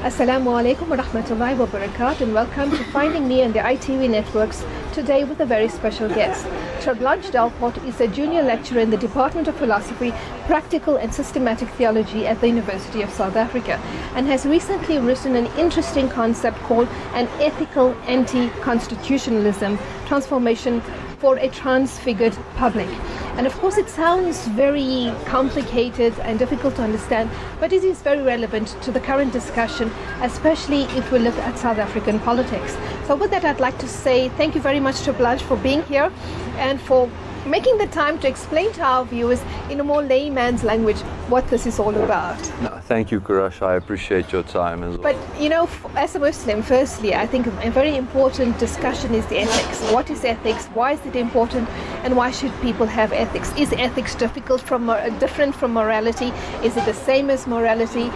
Assalamu alaikum wa rahmatullahi wa barakatuh, and welcome to Finding Me on the ITV networks, today with a very special guest. Terblanche Delport is a junior lecturer in the Department of Philosophy, Practical and Systematic Theology at the University of South Africa, and has recently written an interesting concept called An Ethical Anti-Constitutionalism, Transformation for a Transfigured Public. And of course it sounds very complicated and difficult to understand, but it is very relevant to the current discussion, especially if we look at South African politics. So with that, I'd like to say thank you very much to Blanche for being here and for making the time to explain to our viewers in a more layman's language what this is all about. No, thank you, Quraysha. I appreciate your time as well. But you know, as a Muslim, firstly, I think a very important discussion is the ethics. What is ethics? Why is it important? And why should people have ethics? Is ethics different from morality? Is it the same as morality?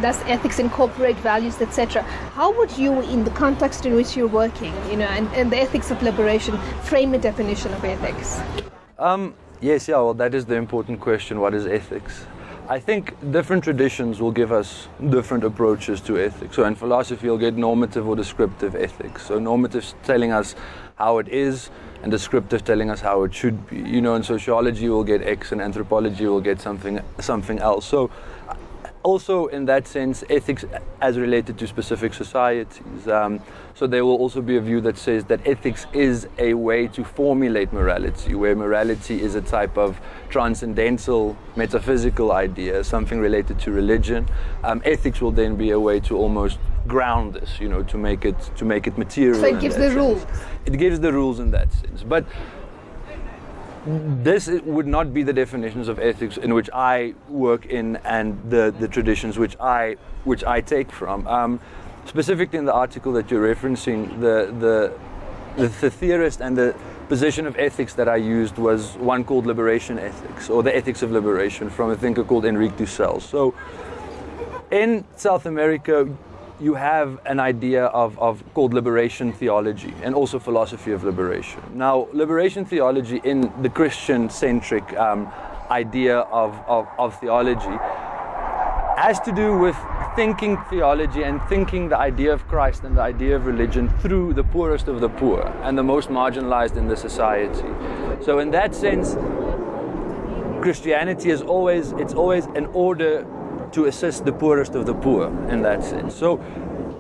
Does ethics incorporate values, etc.? How would you, in the context in which you're working, and the ethics of liberation, frame a definition of ethics? Well, that is the important question. What is ethics? I think different traditions will give us different approaches to ethics. So in philosophy, you'll get normative or descriptive ethics. So normative telling us how it is, and descriptive telling us how it should be. In sociology, we'll get X, and anthropology will get something else. So also in that sense, ethics as related to specific societies. So there will also be a view that says that ethics is a way to formulate morality, where morality is a type of transcendental, metaphysical idea, something related to religion. Ethics will then be a way to almost ground this, to make it material. So it gives the rules. It gives the rules in that sense. But this would not be the definitions of ethics in which I work in, and the traditions which I take from. Specifically in the article that you're referencing, the theorist and the position of ethics that I used was one called liberation ethics, or the ethics of liberation, from a thinker called Enrique Dussel. So in South America, you have an idea called liberation theology, and also philosophy of liberation. Now, liberation theology in the Christian-centric idea of theology has to do with thinking theology and thinking the idea of Christ and the idea of religion through the poorest of the poor and the most marginalized in the society. So in that sense, Christianity is always an order to assist the poorest of the poor in that sense. So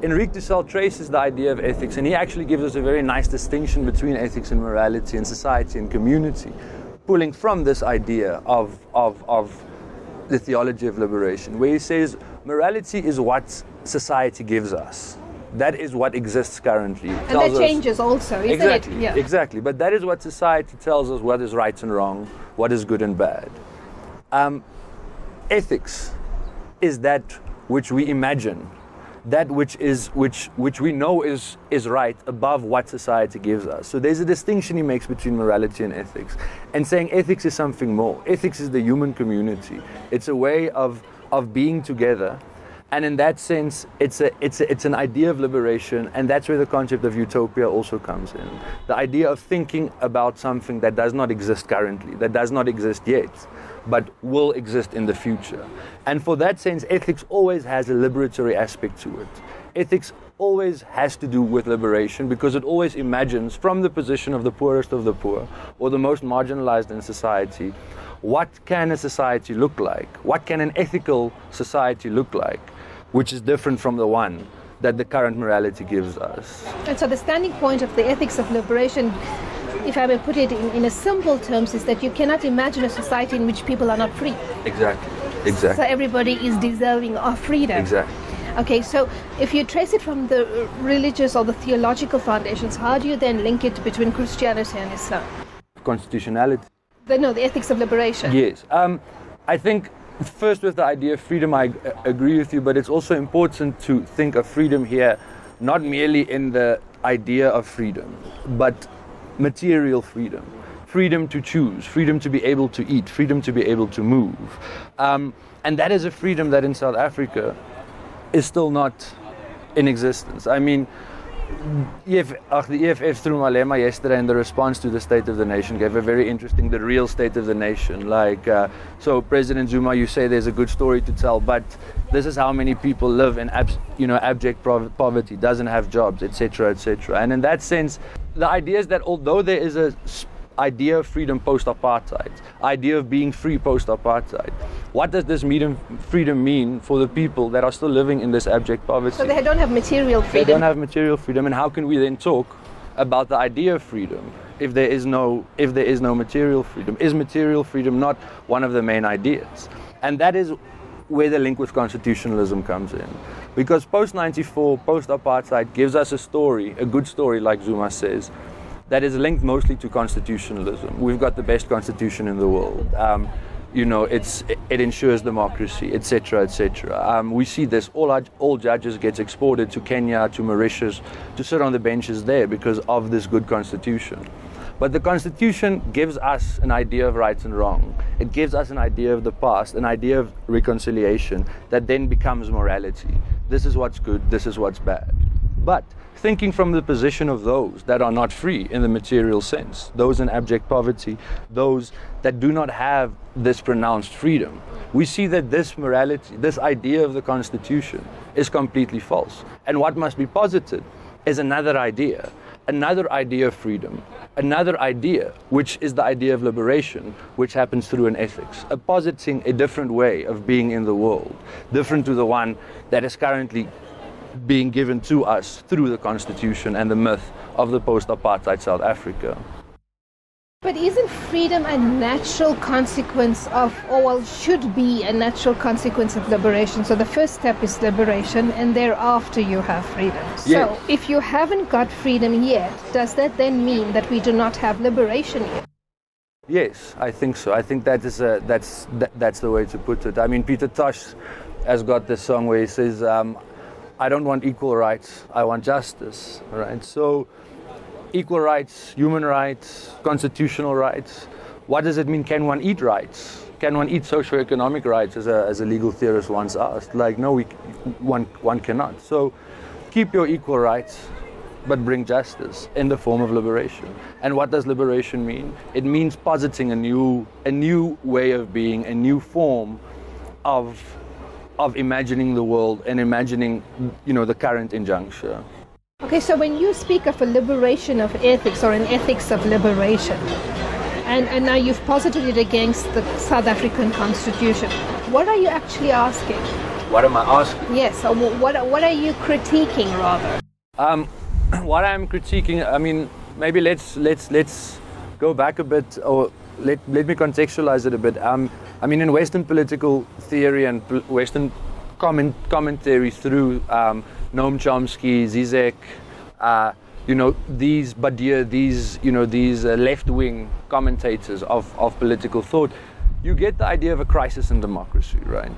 Enrique Dussel traces the idea of ethics, and he actually gives us a very nice distinction between ethics and morality and society and community, pulling from this idea of the theology of liberation, where he says morality is what society gives us. That is what exists currently. And that changes also, isn't exactly, it? Yeah. Exactly. But that is what society tells us, what is right and wrong, what is good and bad. Ethics is that which we imagine, that which we know is right above what society gives us. So there's a distinction he makes between morality and ethics, and saying ethics is something more. Ethics is the human community. It's a way of being together, and in that sense, it's an idea of liberation, and that's where the concept of utopia also comes in. The idea of thinking about something that does not exist currently, that does not exist yet, but will exist in the future. And for that sense, ethics always has a liberatory aspect to it. Ethics always has to do with liberation, because it always imagines from the position of the poorest of the poor, or the most marginalized in society, what can a society look like? What can an ethical society look like, which is different from the one that the current morality gives us? And so the standing point of the ethics of liberation, if I may put it in a simple terms, is that you cannot imagine a society in which people are not free. Exactly. So everybody is deserving of freedom. Exactly. Okay, so if you trace it from the religious or the theological foundations, how do you then link it between Christianity and Islam? Constitutionality. The ethics of liberation. Yes. I think first with the idea of freedom, I agree with you, but it's also important to think of freedom here, not merely in the idea of freedom, but material freedom. Freedom to choose, freedom to be able to eat, freedom to be able to move. And that is a freedom that in South Africa is still not in existence. I mean, the EFF through Malema yesterday in the response to the State of the Nation gave a very interesting, the real State of the Nation. Like, so President Zuma, you say there's a good story to tell, but this is how many people live in abject poverty, doesn't have jobs, etc., etc. And in that sense, the idea is that although there is a idea of freedom post-apartheid, idea of being free post-apartheid, what does this freedom mean for the people that are still living in this abject poverty? So they don't have material freedom. They don't have material freedom, and how can we then talk about the idea of freedom if there is no material freedom? Is material freedom not one of the main ideas? And that is where the link with constitutionalism comes in. Because post-94, post-apartheid gives us a story, a good story like Zuma says, that is linked mostly to constitutionalism. We've got the best constitution in the world. It ensures democracy, etc., etc. We see this. All judges get exported to Kenya, to Mauritius, to sit on the benches there because of this good constitution. But the constitution gives us an idea of right and wrong. It gives us an idea of the past, an idea of reconciliation that then becomes morality. This is what's good, this is what's bad. But thinking from the position of those that are not free in the material sense, those in abject poverty, those that do not have this pronounced freedom, we see that this morality, this idea of the Constitution is completely false. And what must be posited is another idea of freedom, another idea, which is the idea of liberation, which happens through an ethics, positing a different way of being in the world, different to the one that is currently being given to us through the Constitution and the myth of the post-apartheid South Africa. But isn't freedom a natural consequence of, or well, should be a natural consequence of liberation? So the first step is liberation, and thereafter you have freedom. Yes. So if you haven't got freedom yet, does that then mean that we do not have liberation yet? Yes, I think so. I think that is that's the way to put it. I mean, Peter Tosh has got this song where he says, I don't want equal rights, I want justice, right? So equal rights, human rights, constitutional rights. What does it mean? Can one eat rights? Can one eat socioeconomic rights, as a legal theorist once asked? Like, no, one cannot. So keep your equal rights, but bring justice in the form of liberation. And what does liberation mean? It means positing a new way of being, a new form of imagining the world and imagining, the current injuncture. Okay, so when you speak of a liberation of ethics or an ethics of liberation, and now you've posited it against the South African Constitution, what are you actually asking? What am I asking? Yes, so what are you critiquing rather? What I'm critiquing, I mean, maybe let's go back a bit, or let me contextualize it a bit. I mean, in Western political theory and Western commentary through Noam Chomsky, Zizek, these Badia, these left-wing commentators of political thought, you get the idea of a crisis in democracy, right?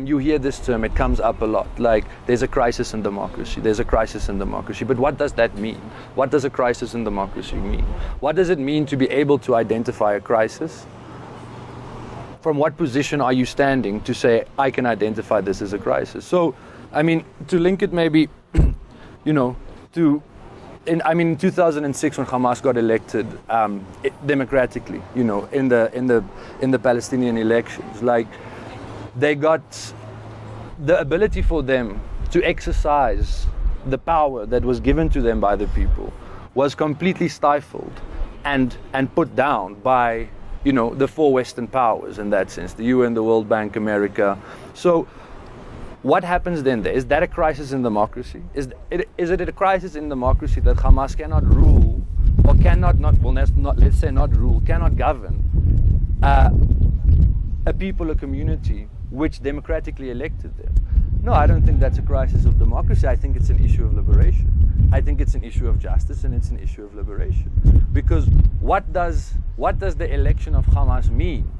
You hear this term, it comes up a lot, like there's a crisis in democracy, there's a crisis in democracy. But what does that mean? What does a crisis in democracy mean? What does it mean to be able to identify a crisis? From what position are you standing to say, I can identify this as a crisis? So, I mean, to link it maybe, in 2006 when Hamas got elected democratically, in the Palestinian elections, like they got the ability for them to exercise the power that was given to them by the people was completely stifled and put down by the four Western powers in that sense, the UN, the World Bank, America. So what happens then there? Is that a crisis in democracy? Is it a crisis in democracy that Hamas cannot rule, or cannot govern a people, a community which democratically elected them? No, I don't think that's a crisis of democracy. I think it's an issue of liberation. I think it's an issue of justice, and it's an issue of liberation. Because what does the election of Hamas mean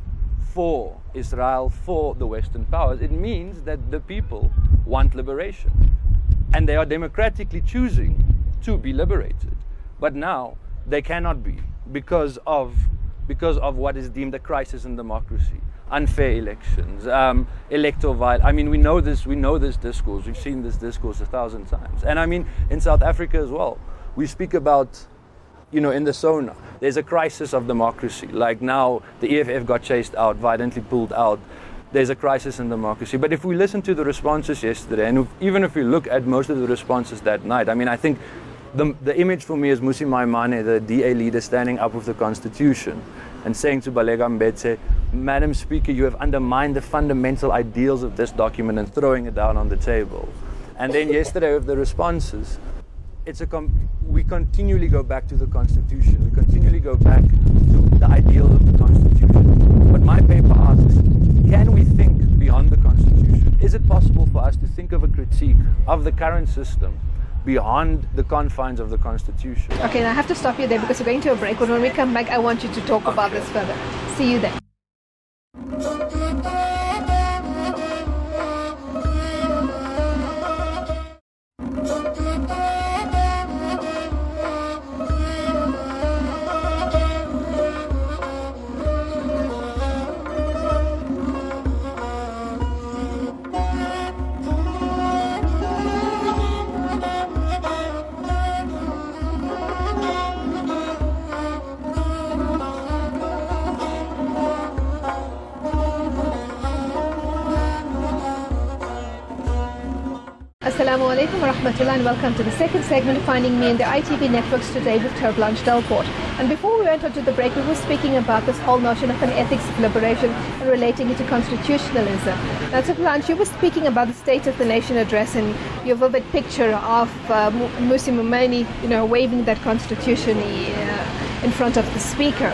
for Israel, for the Western powers. It means that the people want liberation. And they are democratically choosing to be liberated. But now they cannot be because of what is deemed a crisis in democracy. Unfair elections, electoral violence. I mean, we know this discourse. We've seen this discourse 1,000 times. And I mean, in South Africa as well, we speak about, in the SONA, there's a crisis of democracy. Like now, the EFF got chased out, violently pulled out. There's a crisis in democracy. But if we listen to the responses yesterday, and even if we look at most of the responses that night, I mean, I think the image for me is Mmusi Maimane, the DA leader, standing up with the Constitution and saying to Baleka Mbete, Madam Speaker, you have undermined the fundamental ideals of this document, and throwing it down on the table. And then yesterday with the responses, we continually go back to the Constitution. We continually go back to the ideals of the Constitution. But my paper asks, can we think beyond the Constitution? Is it possible for us to think of a critique of the current system beyond the confines of the Constitution? Okay, now I have to stop you there because we're going to a break. But when we come back, I want you to talk about this further. See you then. Assalamu alaikum wa rahmatullah, and welcome to the second segment of Finding Me in the ITV networks today with Terblanche Delport. And before we went on to the break, we were speaking about this whole notion of an ethics of liberation and relating it to constitutionalism. Now, Terblanche, you were speaking about the State of the Nation address and your vivid picture of Mmusi Maimane, waving that constitution in front of the speaker.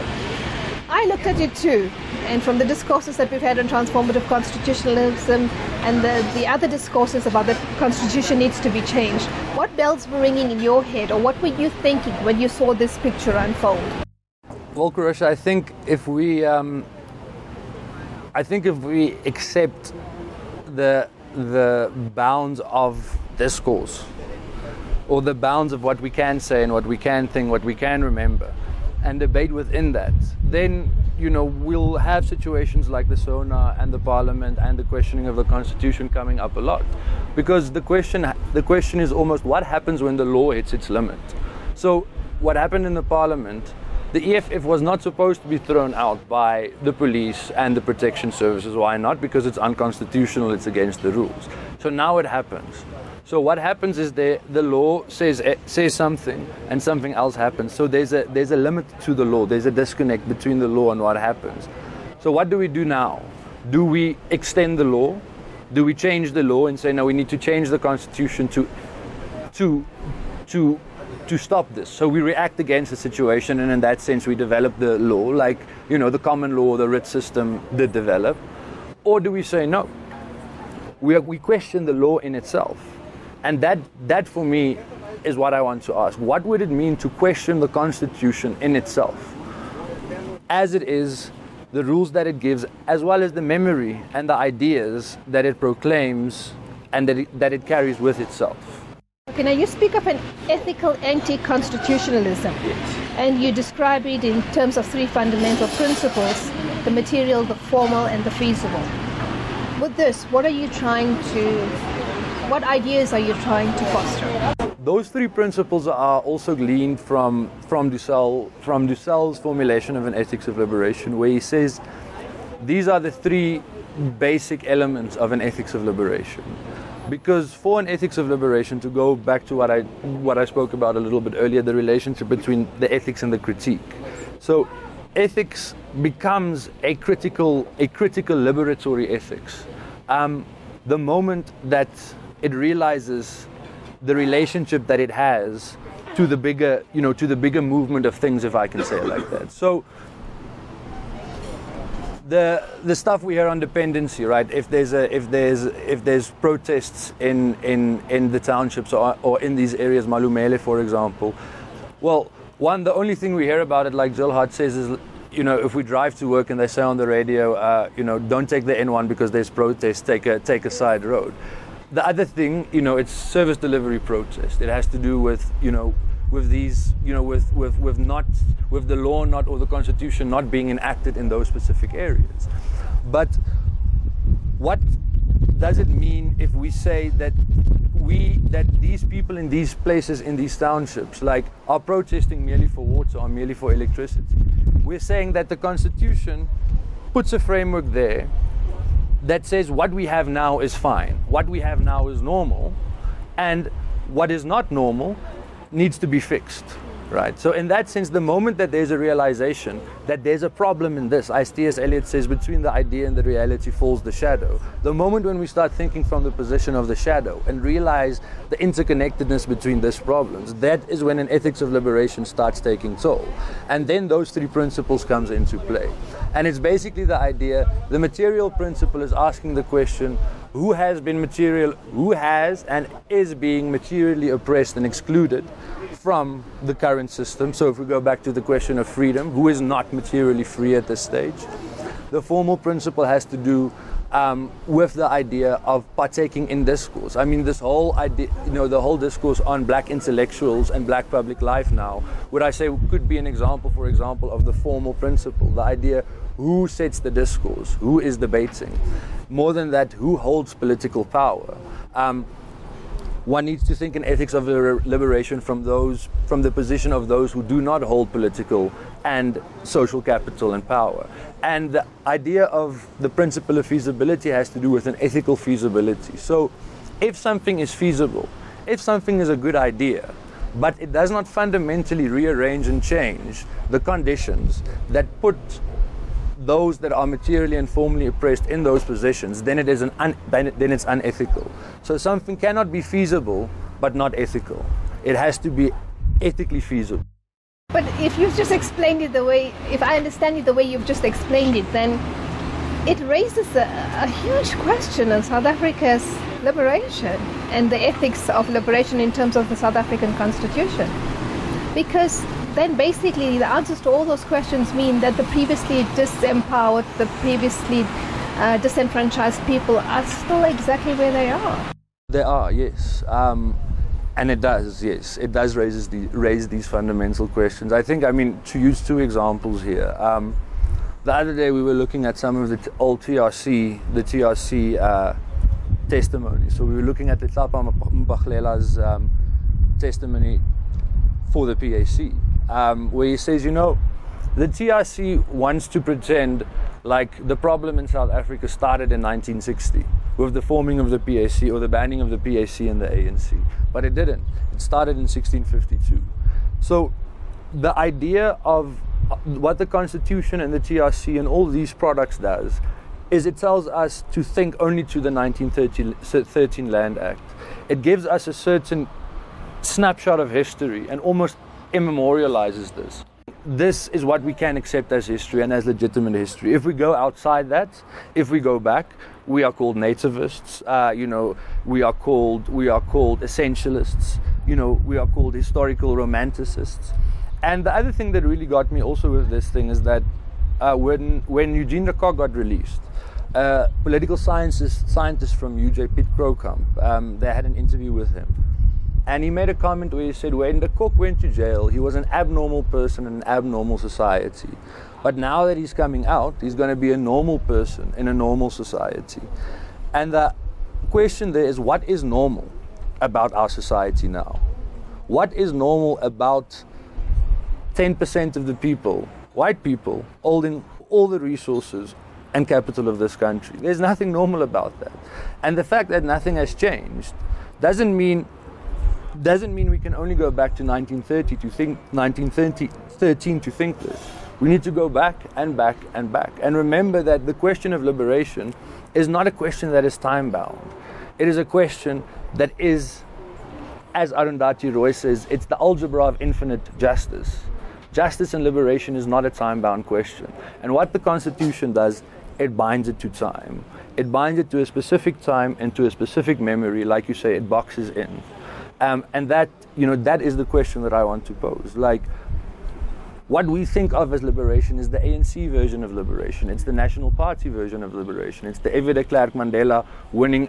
I looked at it too, and from the discourses that we've had on transformative constitutionalism and the other discourses about the constitution needs to be changed, what bells were ringing in your head, or what were you thinking when you saw this picture unfold? Well, Quraysha, I think if we accept the bounds of discourse, or the bounds of what we can say and what we can think, what we can remember, and debate within that, then we'll have situations like the SONA and the Parliament and the questioning of the Constitution coming up a lot, because the question is almost what happens when the law hits its limit. So what happened in the Parliament, the EFF was not supposed to be thrown out by the police and the protection services. Why not? Because it's unconstitutional, it's against the rules. So now it happens. So what happens is the law says something and something else happens. So there's a limit to the law. There's a disconnect between the law and what happens. So what do we do now? Do we extend the law? Do we change the law and say, no, we need to change the Constitution to stop this? So we react against the situation, and in that sense we develop the law, like the common law, the writ system did develop. Or do we say no? We question the law in itself. And that for me is what I want to ask. What would it mean to question the Constitution in itself? As it is, the rules that it gives, as well as the memory and the ideas that it proclaims and that it carries with itself. Okay, now you speak of an ethical anti-constitutionalism. Yes. And you describe it in terms of three fundamental principles: the material, the formal, and the feasible. With this, what ideas are you trying to foster? Those three principles are also gleaned from Dussell's formulation of an ethics of liberation, where he says these are the three basic elements of an ethics of liberation. Because for an ethics of liberation, to go back to what I spoke about a little bit earlier, the relationship between the ethics and the critique. So ethics becomes a critical liberatory ethics. The moment that it realizes the relationship that it has to the bigger movement of things, if I can say it like that. So the stuff we hear on dependency, right? If there's protests in the townships or in these areas, Malumele, for example, well, the only thing we hear about it, like Jill Hart says, is if we drive to work and they say on the radio, don't take the N1 because there's protest, take a side road. The other thing, it's service delivery protest. It has to do with, with these, with the law not, or the Constitution not being enacted in those specific areas. But what does it mean if we say that these people in these places, in these townships, are protesting merely for water or merely for electricity? We're saying that the Constitution puts a framework there that says what we have now is fine, what we have now is normal, and what is not normal needs to be fixed, right? So in that sense, the moment that there's a realization that there's a problem in this, as T.S. Eliot says, between the idea and the reality falls the shadow. The moment when we start thinking from the position of the shadow and realize the interconnectedness between these problems, that is when an ethics of liberation starts taking toll. And then those three principles comes into play. And it's basically the idea, the material principle is asking the question, who has and is being materially oppressed and excluded from the current system? So if we go back to the question of freedom, who is not materially free at this stage? The formal principle has to do with the idea of partaking in discourse. I mean, this whole idea, the whole discourse on black intellectuals and black public life now, would I say could be an example, for example, of the formal principle. The idea, who sets the discourse? Who is debating? More than that, who holds political power? One needs to think in ethics of liberation from the position of those who do not hold political and social capital and power. And the idea of the principle of feasibility has to do with an ethical feasibility. So if something is feasible, if something is a good idea, but it does not fundamentally rearrange and change the conditions that put those that are materially and formally oppressed in those positions, then it is then it's unethical. So something cannot be feasible but not ethical. It has to be ethically feasible. But if you've just explained it if I understand it the way you've just explained it, then it raises a huge question on South Africa's liberation and the ethics of liberation in terms of the South African Constitution. Because then basically the answers to all those questions mean that the previously disempowered, the previously disenfranchised people are still exactly where they are. They are, yes. And it does, yes. It does raise these fundamental questions. I mean, to use two examples here. The other day we were looking at some of the old TRC testimony. So we were looking at the Tlapa Mpaghlela's testimony for the PAC, where he says, the TRC wants to pretend like the problem in South Africa started in 1960 with the forming of the PAC or the banning of the PAC and the ANC. But it didn't. It started in 1652. So the idea of what the Constitution and the TRC and all these products does is it tells us to think only to the 1913 Land Act. It gives us a certain snapshot of history and almost immemorializes this. This is what we can accept as history and as legitimate history. If we go outside that, if we go back, we are called nativists, we are called essentialists, we are called historical romanticists. And the other thing that really got me also with this thing is that when Eugene de Kock got released, political scientist from UJ, Piet Krokamp, they had an interview with him. And he made a comment where he said, when de Kock went to jail, he was an abnormal person in an abnormal society. But now that he's coming out, he's going to be a normal person in a normal society. And the question there is, what is normal about our society now? What is normal about 10% of the people, white people, holding all the resources and capital of this country? There's nothing normal about that. And the fact that nothing has changed doesn't mean we can only go back to 1913 to think this. We need to go back and back and back. And remember that the question of liberation is not a question that is time-bound. It is a question that is, as Arundhati Roy says, it's the algebra of infinite justice. Justice and liberation is not a time-bound question. And what the Constitution does, it binds it to time. It binds it to a specific time and to a specific memory, like you say, it boxes in. And that is the question that I want to pose. Like, What we think of as liberation is the ANC version of liberation. It's the National Party version of liberation. It's the F.W. de Klerk Mandela winning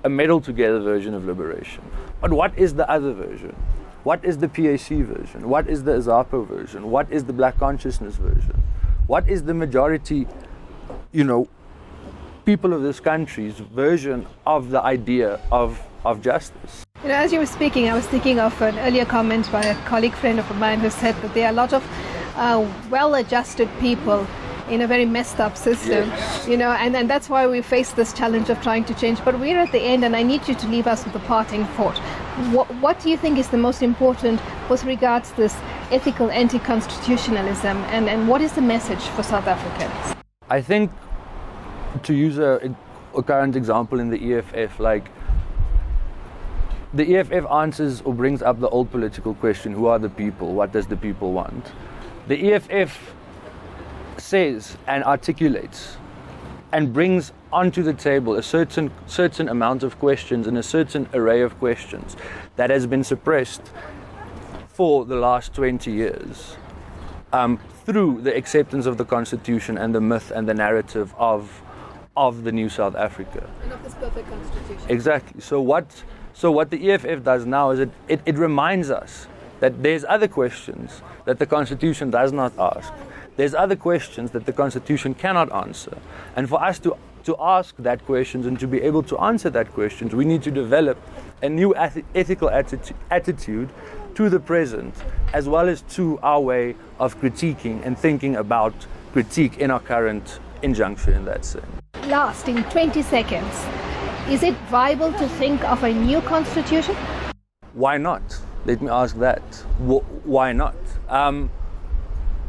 a medal together version of liberation. But what is the other version? What is the PAC version? What is the Azapo version? What is the Black Consciousness version? What is the majority, people of this country's version of the idea of justice? As you were speaking, I was thinking of an earlier comment by a colleague friend of mine who said that there are a lot of well-adjusted people in a very messed up system, yes. And that's why we face this challenge of trying to change. But we're at the end, and I need you to leave us with a parting thought. What do you think is the most important with regards to this ethical anti-constitutionalism, and what is the message for South Africans? I think, to use a current example in the EFF, the EFF answers or brings up the old political question, who are the people? What does the people want? The EFF says and articulates and brings onto the table a certain amount of questions and a certain array of questions that has been suppressed for the last 20 years through the acceptance of the Constitution and the myth and the narrative of the new South Africa. And of this perfect Constitution. Exactly. So what the EFF does now is it reminds us that there's other questions that the Constitution does not ask. There's other questions that the Constitution cannot answer. And for us to ask that questions and to be able to answer that questions, we need to develop a new ethical attitude to the present, as well as to our way of critiquing and thinking about critique in our current injuncture in that sense. Last, in 20 seconds, is it viable to think of a new constitution? Why not? Let me ask that. Why not?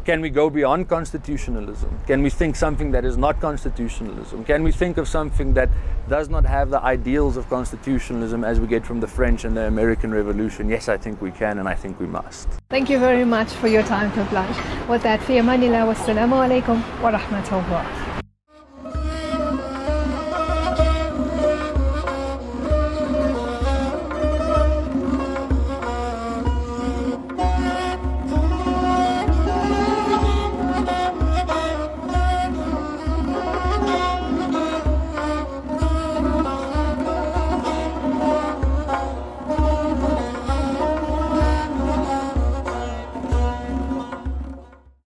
Can we go beyond constitutionalism? Can we think something that is not constitutionalism? Can we think of something that does not have the ideals of constitutionalism as we get from the French and the American Revolution? Yes, I think we can, and I think we must. Thank you very much for your time, Terblanche. With that, fi amanillah, wassalamu alaikum wa rahmatullah.